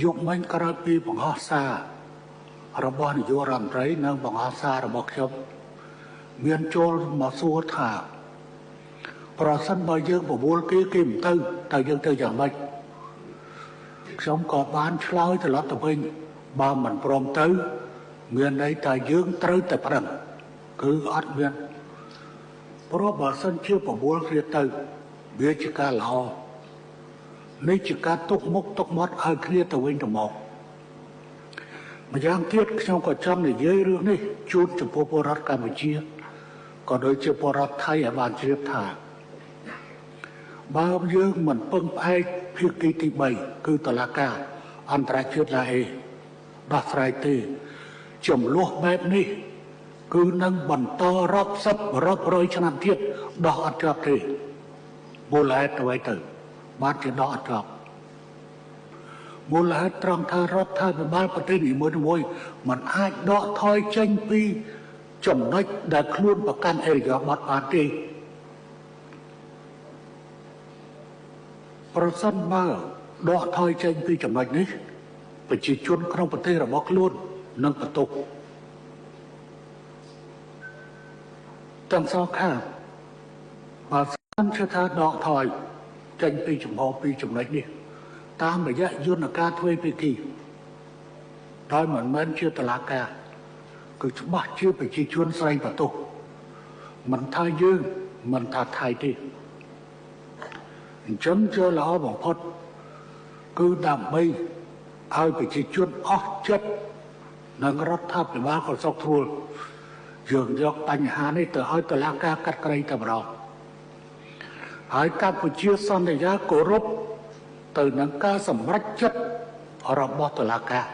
យកមិញក្រោយពីបង្ហោះសាររបស់នាយករដ្ឋមន្ត្រីនិងបង្ហោះសាររបស់ខ្ញុំមានចូលមកសួរថាប្រសិនបើយើងបបួលគេមិនទៅយើងទៅយ៉ាងម៉េចខ្ញុំក៏បានឆ្លើយត្រឡប់ទៅវិញបើមិនព្រមទៅមានន័យថាយើងត្រូវតែប្រឹងគឺអត់មានព្រោះបើសិនជាបបួលគ្នាទៅវាជាការល្អនេះជាការទុកមុខទុកមាត់ឲ្យគ្នាទៅវិញទៅមកម្យ៉ាងទៀតខ្ញុំក៏ចង់និយាយរឿងនេះជូនចំពោះពលរដ្ឋកម្ពុជាក៏ដូចជាពលរដ្ឋថៃឲ្យបានជ្រាបថាបើយើងមិនពឹងផ្អែកភាគីទី3គឺតុលាការអន្តរជាតិឡាអេដោះស្រាយទេចំនួនបែបនេះគឺនឹងបន្តរាប់រយឆ្នាំទៀតដោះអត់ចប់ទេមូលហេតុអ្វីទៅបានជាដោះអត់ចប់មូលហេតុត្រង់ថារដ្ឋាភិបាលប្រទេសនីមួយៗมันអាចដកថយចេញពីចំណុចដែលខ្លួនប្រកាន់អេរយាប័តបានទេប្រសិនបើដកថយចេញពីចំណុចនេះប្រជាជនក្នុងប្រទេសរបស់ខ្លួននឹងបន្ទុកទាំងសងខាងបើសិនជាថាដកថយចេញពីចំហពីចំណុចនេះតាមរយៈយន្តការទ្វេភាគីដោយមិនមែនជាតុលាការគឺច្បាស់ជាប្រជាជនស្រីបន្ទុកមិនថាយើងមិនថាថៃទេអញ្ចឹងជាល្អបំផុតគឺដើម្បីឲ្យប្រជាជនអស់ចិត្តនិងរដ្ឋាភិបាលក៏សុខស្រួលយើងយកបញ្ហានេះទៅឲ្យតុលាការកាត់ក្រីតែម្ដងហើយកម្ពុជាសន្យាគោរពទៅនឹងការសម្រេចចិត្តរបស់តុលាការ